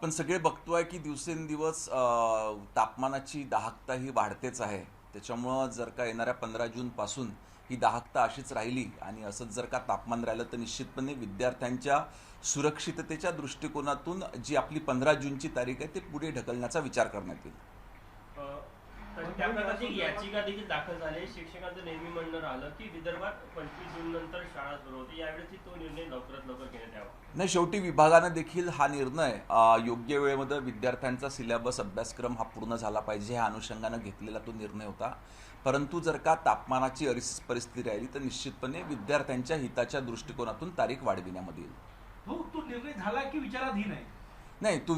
आपण सगळे बघतोय की दिवसेंदिवस तापमानाची दाहकता ही वाढतेच आहे. त्याच्यामुळं जर का येणाऱ्या 15 जूनपासून ही दाहकता अशीच राहिली आणि असंच जर का तापमान राहिलं तर निश्चितपणे विद्यार्थ्यांच्या सुरक्षिततेच्या दृष्टिकोनातून जी आपली 15 जूनची तारीख आहे ते पुढे ढकलण्याचा विचार करण्यात येईल. अ, तर त्या प्रकारची एक याचिका देखील दाखल झाली. शिक्षकांचं नेहमी म्हणणं राहिलं की विदर्भात 25 जून नंतर शाळा सुरू होते. यावेळेस तो निर्णय लवकरात लवकर घेण्यात यावा. नाही, शेवटी विभागानं देखील हा निर्णय योग्य वेळेमध्ये विद्यार्थ्यांचा सिलेबस अभ्यासक्रम हा पूर्ण झाला पाहिजे ह्या अनुषंगानं घेतलेला तो निर्णय होता. परंतु जर का तापमानाची परिस्थिती राहिली तर निश्चितपणे विद्यार्थ्यांच्या हिताच्या दृष्टिकोनातून तारीख वाढविण्यामध्ये येईल. हो, तो निर्णय झाला की विचाराधीन आहे? नाही, तो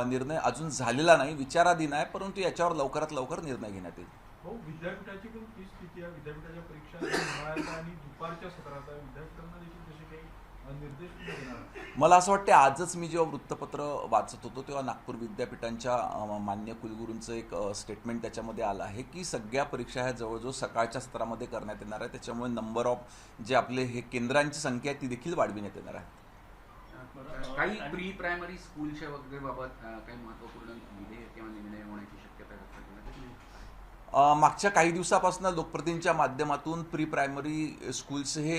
निर्णय अजून झालेला नाही, विचाराधीन आहे, परंतु याच्यावर लवकरात लवकर निर्णय घेण्यात येईल. हो, विद्यापीठाची पण तीच स्थिती आहे. विद्यापीठाच्या परीक्षा उन्हाळ्याच्या आणि दुपारच्या सत्रात आहे. विद्यापीठांना देखील तसे काही निर्देश देणार आहे. मला असं वाटतं आजच मी जेव्हा वृत्तपत्र वाचत होतो तेव्हा नागपूर विद्यापीठांच्या मान्य कुलगुरूंचं एक स्टेटमेंट त्याच्यामध्ये आलं आहे की सगळ्या परीक्षा ह्या जवळजवळ सकाळच्या स्तरामध्ये करण्यात येणार आहे. त्याच्यामुळे नंबर ऑफ जे आपले हे केंद्रांची संख्या आहे ती देखील वाढविण्यात येणार आहे. काही प्री प्रायमरी स्कूलच्या वगैरे बाबत काही महत्त्वपूर्ण विधेयक किंवा निर्णय होण्याची शक्यता व्यक्त मागच्या काही दिवसापासून लोकप्रतिनिधींच्या माध्यमातून प्री प्रायमरी स्कूल्स हे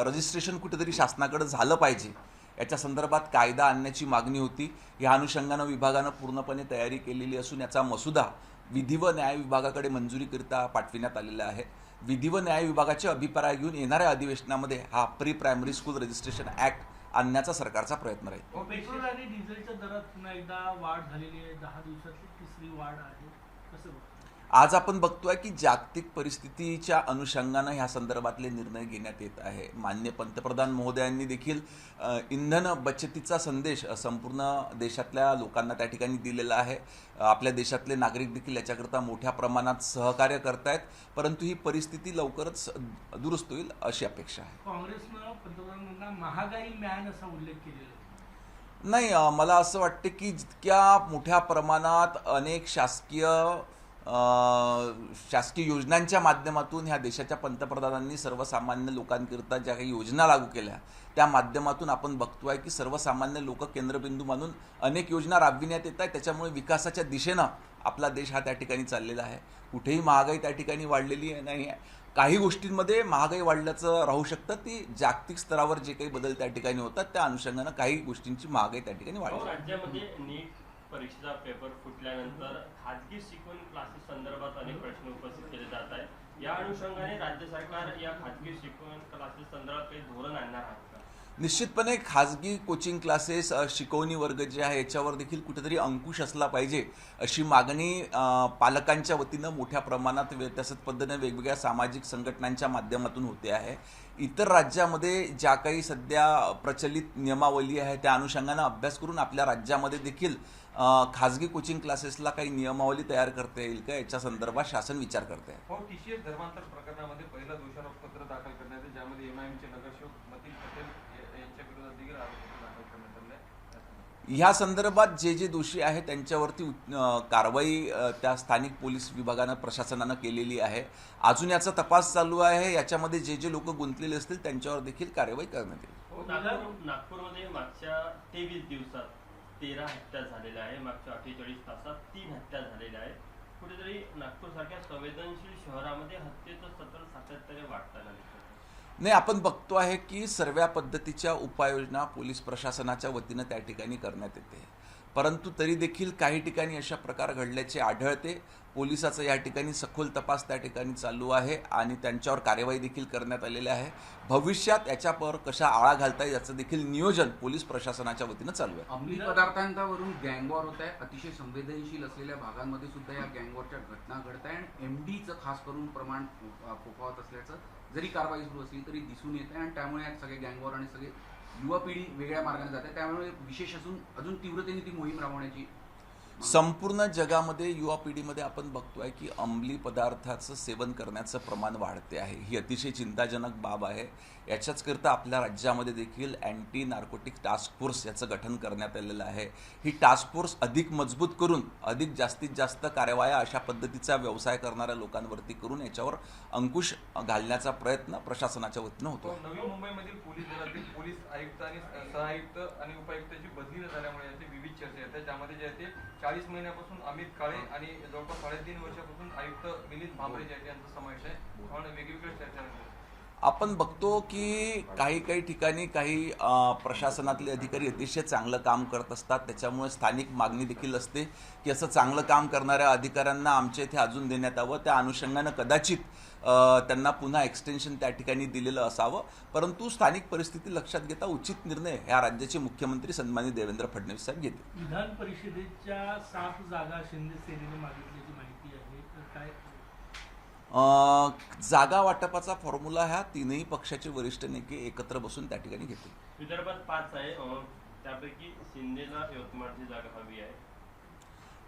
रजिस्ट्रेशन कुठेतरी शासनाकडे झालं पाहिजे याच्या संदर्भात कायदा आणण्याची मागणी होती. या अनुषंगानं विभागानं पूर्णपणे तयारी केलेली असून याचा मसुदा विधी व न्याय विभागाकडे मंजुरीकरिता पाठविण्यात आलेला आहे. विधी व न्याय विभागाचे अभिप्राय घेऊन येणाऱ्या अधिवेशनामध्ये हा pre primary school registration act आणण्याचा सरकारचा प्रयत्न राहील. पेट्रोल आणि डिझेलच्या दरात पुन्हा एकदा वाढ झालेली आहे. 10 दिवसातली तिसरी वाढ आहे. कसं बघतो? आज आपण बघतोय की जागतिक परिस्थितीच्या अनुषंगानं ह्या संदर्भातले निर्णय घेण्यात येत आहे. माननीय पंतप्रधान महोदयांनी देखील इंधन बचतीचा संदेश संपूर्ण देशातल्या लोकांना त्या ठिकाणी दिलेला आहे. आपल्या देशातले नागरिक देखील याच्याकरता मोठ्या प्रमाणात सहकार्य करतायत, परंतु ही परिस्थिती लवकरच दुरुस्त होईल अशी अपेक्षा आहे. काँग्रेसनं पंतप्रधानांना महागाई मॅन असा उल्लेख केलेला आहे. नाही, मला असं वाटतं की जितक्या मोठ्या प्रमाणात अनेक शासकीय योजनांच्या माध्यमातून ह्या देशाच्या पंतप्रधानांनी सर्वसामान्य लोकांकरिता ज्या काही योजना लागू केल्या त्या माध्यमातून आपण बघतोय की सर्वसामान्य लोक केंद्रबिंदू मानून अनेक योजना राबविण्यात येत आहेत. त्याच्यामुळे विकासाच्या दिशेनं आपला देश हा त्या ठिकाणी चाललेला आहे. कुठेही महागाई त्या ठिकाणी वाढलेली नाही आहे. काही गोष्टींमध्ये महागाई वाढल्याचं राहू शकतं, ती जागतिक स्तरावर जे काही बदल त्या ठिकाणी होतात त्या अनुषंगानं काही गोष्टींची महागाई त्या ठिकाणी वाढली. राज्यामध्ये नीट परीक्षेचा पेपर फुटल्यानंतर खाजगी शिकवण क्लासेस संदर्भात अनेक प्रश्न उपस्थित केले जात आहेत. या अनुषंगाने राज्य सरकार या खाजगी शिकवण क्लासेस संदर्भात काही धोरण आणणार आहे का? निश्चितपणे खाजगी कोचिंग क्लासेस शिकवणी वर्ग जे आहे याच्यावर देखील कुठेतरी अंकुश असला पाहिजे अशी मागणी पालकांच्या वतीनं मोठ्या प्रमाणात तसंच पद्धतीने वेगवेगळ्या सामाजिक संघटनांच्या माध्यमातून होते आहे. इतर राज्यामध्ये ज्या काही सध्या प्रचलित नियमावली आहे त्या अनुषंगानं अभ्यास करून आपल्या राज्यामध्ये देखील खाजगी कोचिंग क्लासेसला काही नियमावली तयार करता येईल का याच्या संदर्भात शासन विचार करते आहे. हो, TCS धर्मांतर प्रकरणामध्ये पहिला दोषारोपपत्र दाखल करण्यात आले, ज्यामध्ये MIMचे नगरसेवक मतीन पटेल यांच्या विरोधात देखील आरोपपत्र दाखल करण्यात आले आहे. ह्या संदर्भात जे जे दोषी आहेत त्यांच्यावरती कारवाई त्या स्थानिक पोलीस विभागानं प्रशासनानं केलेली आहे. अजून याचा तपास चालू आहे. याच्यामध्ये जे जे लोक गुंतलेले असतील त्यांच्यावर देखील कारवाई करण्यात येईल. नागपूरमध्ये मागच्या 23 दिवसात 13 हत्या झालेल्या आहे. मागच्या 48 तासात 3 हत्या झालेल्या आहेत. कुठेतरी नागपूरसारख्या संवेदनशील शहरामध्ये हत्येचं सत्र सातत्याने वाढताना दिसतं. नाही, आपण बघतो आहे की सर्व पद्धतीच्या उपाययोजना पोलीस प्रशासनाच्या वतीनं त्या ठिकाणी करण्यात येते, परंतु तरी देखील काही ठिकाणी अशा प्रकार घडल्याचे आढळते. पोलिसाचा या ठिकाणी सखोल तपास त्या ठिकाणी चालू आहे आणि त्यांच्यावर कार्यवाही देखील करण्यात आलेली आहे. भविष्यात याच्यावर कशा आळा घालता येईल याचं देखील नियोजन पोलीस प्रशासनाच्या वतीनं चालू आहे. अंमली पदार्थांवरून गँगवॉर होत आहे. अतिशय संवेदनशील असलेल्या भागांमध्ये सुद्धा या गँगवॉरच्या घटना घडत आहे आणि MDचं खास करून प्रमाण फोफावत असल्याचं जरी कारवाई सुरू असली तरी दिसून येत आहे आणि त्यामुळे सगळे गँगवॉर आणि सगळे युवा पिढी वेगळ्या मार्गाने जाते. त्यामुळे विशेष अजून तीव्रतेने ती मोहीम राबवण्याची संपूर्ण जगामध्ये युवा पिढीमध्ये आपण बघतोय की अंमली पदार्थाचं सेवन करण्याचं प्रमाण वाढते आहे. ही अतिशय चिंताजनक बाब आहे. याच्याचकरता आपल्या राज्यामध्ये देखील अँटी नार्कोटिक टास्क फोर्स याचं गठन करण्यात आलेलं आहे. ही टास्क फोर्स अधिक मजबूत करून अधिक जास्तीत जास्त कारवाया अशा पद्धतीचा व्यवसाय करणाऱ्या लोकांवरती करून याच्यावर अंकुश घालण्याचा प्रयत्न प्रशासनाच्या वतीनं होतो. नवी मुंबईमधील पोलीस दलातील पोलीस आयुक्त आणि सहआयुक्त आणि उपायुक्ताची बदली न झाल्यामुळे याचे विविध चर्चा आहेत. आहे, ज्यामध्ये जे आहे ते 40 महिन्यापासून अमित काळे आणि जवळपास 3.5 वर्षापासून आयुक्त मिलिंद भांबरे जे आहे यांचा समावेश आहे. त्यामुळे वेगवेगळ्या चर्चा आहे. आपण बघतो की काही काही ठिकाणी काही प्रशासनातले अधिकारी अतिशय चांगलं काम करत असतात, त्याच्यामुळे स्थानिक मागणी देखील असते की असं चांगलं काम करणाऱ्या अधिकाऱ्यांना आमच्या इथे अजून देण्यात यावं. त्या अनुषंगानं कदाचित त्यांना पुन्हा एक्सटेन्शन त्या ठिकाणी दिलेलं असावं, परंतु स्थानिक परिस्थिती लक्षात घेता उचित निर्णय ह्या राज्याचे मुख्यमंत्री सन्माननीय देवेंद्र फडणवीस साहेब घेतील. विधान परिषदेच्या 7 जागा शिंदे सेनेने मागितल्याची माहिती आहे, तर काय जागा वाटपाचा फॉर्म्युला ह्या तीनही पक्षाचे वरिष्ठ नेते एकत्र बसून त्या ठिकाणी घेतील. विदर्भात 5 आहे, त्यापैकी शिंदेला यवतमाळची जागा हवी आहे.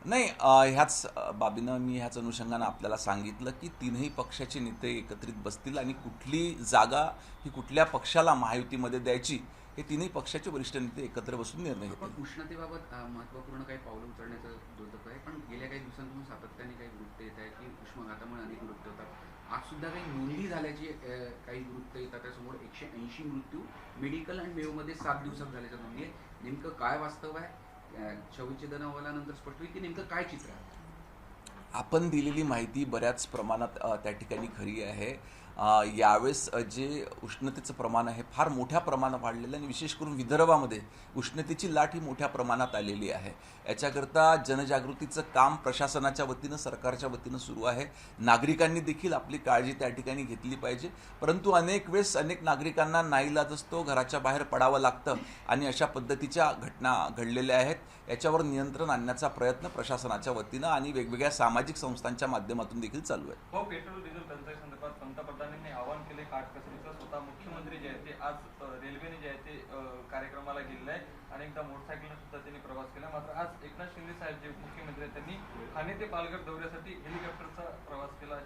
नाही, ह्याच बाबीनं मी ह्याच अनुषंगानं आपल्याला सांगितलं की तीनही पक्षाचे नेते एकत्रित बसतील आणि कुठली जागा ही कुठल्या पक्षाला महायुतीमध्ये द्यायची हे तीनही पक्षाचे वरिष्ठ नेते एकत्र बसून निर्णय पण घेतील. उष्णतेबाबत महत्त्वपूर्ण काही पावलं उचलण्याचं दुर्दैव आहे, पण गेल्या काही दिवसांपासून सातत्याने काही वृत्त येत आहे की उष्माघातामुळे अनेक मृत्यू होतात. आज सुद्धा काही नोंदी झाल्याची काही वृत्त येतात. त्यासमोर 180 मृत्यू मेडिकल आणि मेयोमध्ये 7 दिवसात झाल्याच्या नोंदी आहे. नेमकं काय वास्तव आहे? शवविच्छेदन अहवालानंतर स्पष्ट होईल की नेमकं काय चित्र आहे? आपण दिलेली माहिती बऱ्याच प्रमाणात त्या ठिकाणी खरी आहे. यावेळेस जे उष्णतेचं प्रमाण आहे फार मोठ्या प्रमाणात वाढलेलं आणि विशेष करून विदर्भामध्ये उष्णतेची लाट ही मोठ्या प्रमाणात आलेली आहे. याच्याकरता जनजागृतीचं काम प्रशासनाच्या वतीनं सरकारच्या वतीनं सुरू आहे. नागरिकांनी देखील आपली काळजी त्या ठिकाणी घेतली पाहिजे, परंतु अनेक वेळेस अनेक नागरिकांना नाईलाज असतो, घराच्या बाहेर पडावं लागतं आणि अशा पद्धतीच्या घटना घडलेल्या आहेत. याच्यावर नियंत्रण आणण्याचा प्रयत्न प्रशासनाच्या वतीनं आणि वेगवेगळ्या सामाजिक संस्थांच्या माध्यमातून देखील चालू आहे. हो, पेट्रोल डिझेल टंचाई संदर्भात पंतप्रधानांनी आवाहन केले काटकसरीचं. स्वतः मुख्यमंत्री जे आहेत ते आज रेल्वेने जे आहे ते कार्यक्रमाला गेलेले आहे. अनेकदा मोटरसायकलने सुद्धा त्यांनी प्रवास केला. मात्र आज एकनाथ शिंदे साहेब जे मुख्यमंत्री आहेत त्यांनी ठाणे ते पालघर दौऱ्यासाठी हेलिकॉप्टरचा प्रवास केला.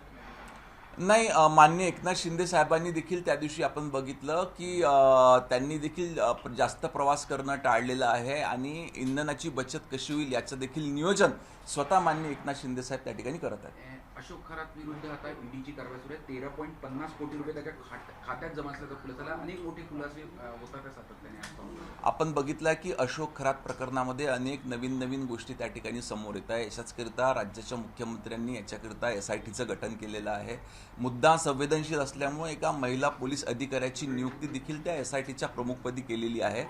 नाही, माननीय एकनाथ शिंदे साहेबांनी देखील त्या दिवशी आपण बघितलं की त्यांनी देखील जास्त प्रवास करणं टाळलेलं आहे आणि इंधनाची बचत कशी होईल याचं देखील नियोजन स्वतः माननीय एकनाथ शिंदे साहेब त्या ठिकाणी करत आहेत. अशोक खरात विरुद्ध आता ईडीची कारवाई सुरू आहे. 13.50 कोटी रुपये त्याच्या खात्यात जमा असल्याचा खुलासा. अनेक मोठे खुलासे होतात सातत्याने. आपण बघितलं की अशोक खरात प्रकरणामध्ये अनेक नवीन नवीन गोष्टी त्या ठिकाणी समोर येत आहे. याच्याचकरिता राज्याच्या मुख्यमंत्र्यांनी याच्याकरिता SITचं गठन केलेलं आहे. मुद्दा संवेदनशील असल्यामुळे एका महिला पोलीस अधिकाऱ्याची नियुक्ती देखील त्या SITच्या प्रमुखपदी केलेली आहे.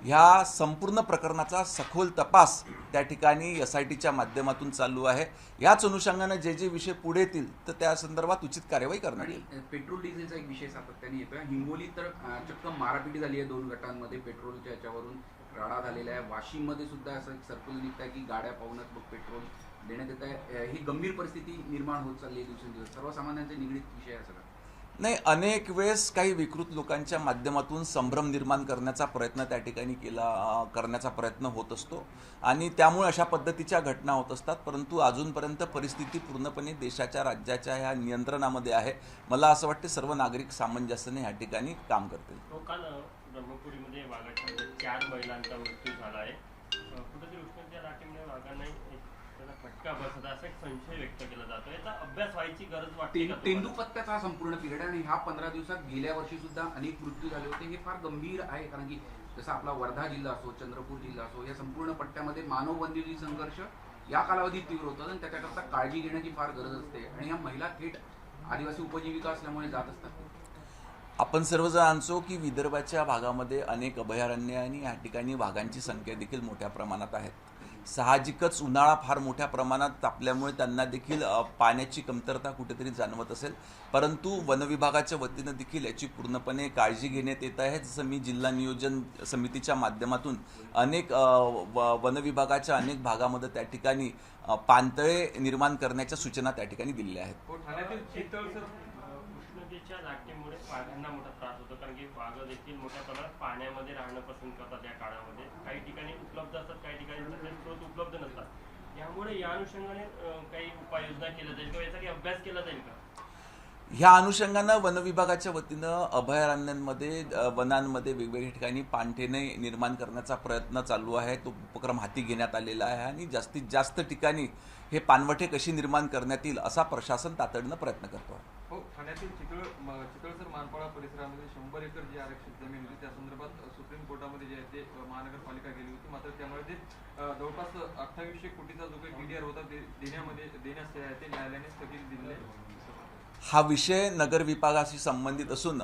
ह्या संपूर्ण प्रकरणाचा सखोल तपास त्या ठिकाणी SITच्या माध्यमातून चालू आहे. याच अनुषंगानं जे जे विषय पुढे येतील तर त्या संदर्भात उचित कार्यवाही करण्यात येईल. पेट्रोल डिझेलचा एक विषय सातत्याने येतोय. हिंगोली तर चक्क मारापिटी झाली आहे 2 गटांमध्ये. पेट्रोलच्या याच्यावरून राडा झालेला आहे. वाशिममध्ये सुद्धा असं एक सर्क्युलर निघत आहे की गाड्या पाहूनच मग पेट्रोल देण्यात येत आहे. ही गंभीर परिस्थिती निर्माण होत चालली आहे दिवसेंदिवस. सर्वसामान्यांचे निगडीत विषय आहे सगळा. नाही, अनेक वेळेस काही विकृत लोकांच्या माध्यमातून संभ्रम निर्माण करण्याचा प्रयत्न त्या ठिकाणी करण्याचा प्रयत्न होत असतो आणि त्यामुळे अशा पद्धतीच्या घटना होत असतात, परंतु अजूनपर्यंत परिस्थिती पूर्णपणे देशाच्या राज्याच्या ह्या नियंत्रणामध्ये आहे. मला असं वाटते सर्व नागरिक सामंजस्याने ह्या ठिकाणी काम करतील. काल ब्रह्मपुरीमध्ये वाघाच्या 4 महिलांचा मृत्यू झाला आहे. कुठेतरी उष्णतेच्या लाटेमुळे वाघांना त्याचा फटका बसत असा एक संशय व्यक्त केला जातो. याचा अभ्यास व्हायची गरज वाटते का तुम्हाला? तेंदूपत्त्याचा हा संपूर्ण पिरियड आणि ह्या 15 दिवसात गेल्या वर्षी सुद्धा अनेक मृत्यू झाले होते. हे फार गंभीर आहे, कारण की जसं आपला वर्धा जिल्हा असो, चंद्रपूर जिल्हा असो, या संपूर्ण पट्ट्यामध्ये मानव वन्यजीव संघर्ष या कालावधीत तीव्र होतात आणि त्याच्याकरता काळजी घेण्याची फार गरज असते आणि ह्या महिला थेट आदिवासी उपजीविका असल्यामुळे जात असतात. आपण सर्वजण जाणतो की विदर्भाच्या भागामध्ये अनेक अभयारण्य आणि या ठिकाणी वाघांची संख्या देखील मोठ्या प्रमाणात आहेत. साहजिकच उन्हाळा फार मोठ्या प्रमाणात तापल्यामुळे त्यांना देखील पाण्याची कमतरता कुठेतरी जाणवत असेल, परंतु वनविभागाच्या वतीनं देखील याची पूर्णपणे काळजी घेण्यात येत आहे. जसं मी जिल्हा नियोजन समितीच्या माध्यमातून अनेक वनविभागाच्या अनेक भागामध्ये त्या ठिकाणी पाणतळे निर्माण करण्याच्या सूचना त्या ठिकाणी दिलेल्या आहेत. ठाण्यातील चितळसर उष्णतेच्या लाटेमुळे वाघांना मोठा त्रास होतो, कारण की वाघ देखील मोठ्या प्रमाणात पाण्यामध्ये राहणं पसंत करतात या काळामध्ये. काही ठिकाणी उपलब्ध असतात, काही ठिकाणी तसे स्रोत उपलब्ध नसतात. यामुळे या अनुषंगाने काही उपाययोजना केल्या जाईल किंवा याचा काही अभ्यास केला जाईल का? ह्या अनुषंगानं वनविभागाच्या वतीनं अभयारण्यांमध्ये वनांमध्ये वेगवेगळ्या ठिकाणी पाणथेणे निर्माण करण्याचा प्रयत्न चालू आहे. तो उपक्रम हाती घेण्यात आलेला आहे आणि जास्तीत जास्त ठिकाणी हे पाणवठे कशी निर्माण करण्यात येईल असा प्रशासन तातडीनं प्रयत्न करतो आहे. हो, ठाण्यातील चितळसर मानपाडा परिसरामध्ये 100 एकर जी आरक्षित जमीन होती त्या संदर्भात सुप्रीम कोर्टामध्ये जे आहे ते महानगरपालिका गेली होती. मात्र त्यामुळे ते जवळपास 2800 कोटीचा जो काही TDR होता ते देण्यास जे आहे ते न्यायालयाने स्थगिती दिलेली आहे. हा विषय नगर विभागाशी संबंधित असून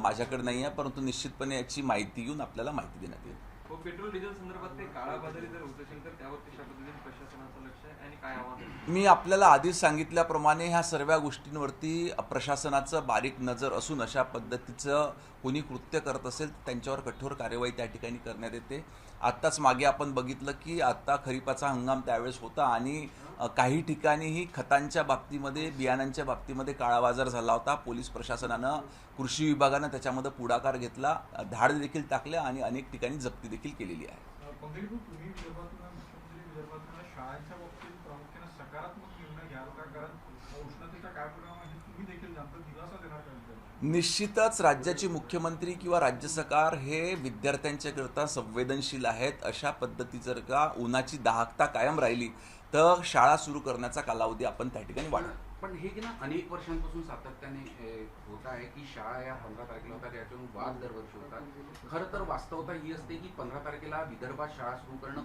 माझ्याकडे नाही आहे, परंतु निश्चितपणे याची माहिती घेऊन आपल्याला माहिती देण्यात येईल. हो, पेट्रोल डिझेल संदर्भात ते काळाबाजारी जर होत असेल तर त्यावर कशा पद्धतीने प्रशासनाचं लक्ष आहे आणि काय आव्हान आहे? मी आपल्याला आधीच सांगितल्याप्रमाणे ह्या सर्व गोष्टींवरती प्रशासनाचं बारीक नजर असून अशा पद्धतीचं कोणी कृत्य करत असेल त्यांच्यावर कठोर कार्यवाही त्या ठिकाणी करण्यात येते. आत्ताच मागे आपण बघितलं की आत्ता खरीपाचा हंगाम त्यावेळेस होता आणि काही ठिकाणीही खतांच्या बाबतीमध्ये बियाणांच्या बाबतीमध्ये काळाबाजार झाला होता. पोलीस प्रशासनानं कृषी विभागानं त्याच्यामध्ये पुढाकार घेतला, धाड देखील टाकल्या आणि अनेक ठिकाणी जप्ती देखील केलेली आहे. पंकज भाऊ, तुम्ही विदर्भातून मुख्यमंत्री विदर्भातून शाळांच्या बाबतीत प्रामुख्याने सकारात्मक निर्णय घ्याल का? कारण उष्णतेचा काय परिणाम आहे तुम्ही देखील जाणता, दिलासा देणार का? निश्चितच राज्याचे मुख्यमंत्री किंवा राज्य सरकार हे विद्यार्थ्यांच्याकरता संवेदनशील आहेत. अशा पद्धती जर का उन्हाची दाहकता कायम राहिली तर शाळा सुरू करण्याचा कालावधी आपण त्या ठिकाणी वाढवू. पण हे की ना अनेक वर्षांपासून सातत्याने होत आहे की शाळा या 15 तारखेला होतात, याच्यावरून वाद दरवर्षी होतात. खरं तर वास्तवता ही असते की 15 तारखेला विदर्भात शाळा सुरू करणं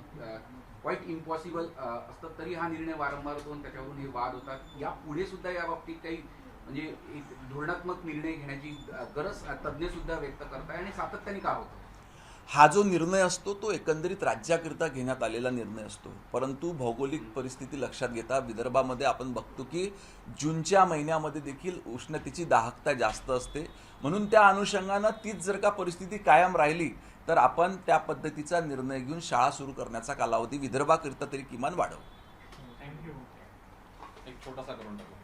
क्वाईट इम्पॉसिबल असतं. तरी हा निर्णय वारंवार होतो आणि त्याच्यावरून हे वाद होतात. यापुढे सुद्धा या बाबतीत काही म्हणजे एक धोरणात्मक निर्णय घेण्याची गरज तज्ज्ञ सुद्धा व्यक्त करताय आणि सातत्याने का होतं? हा जो निर्णय असतो तो एकंदरीत राज्याकरिता घेण्यात आलेला निर्णय असतो, परंतु भौगोलिक परिस्थिती लक्षात घेता विदर्भामध्ये आपण बघतो की जूनच्या महिन्यामध्ये देखील उष्णतेची दाहकता जास्त असते. म्हणून त्या अनुषंगानं तीच जर का परिस्थिती कायम राहिली तर आपण त्या पद्धतीचा निर्णय घेऊन शाळा सुरू करण्याचा कालावधी विदर्भाकरिता तरी किमान वाढवू. थँक्यू. एक छोटासा करून टाकू.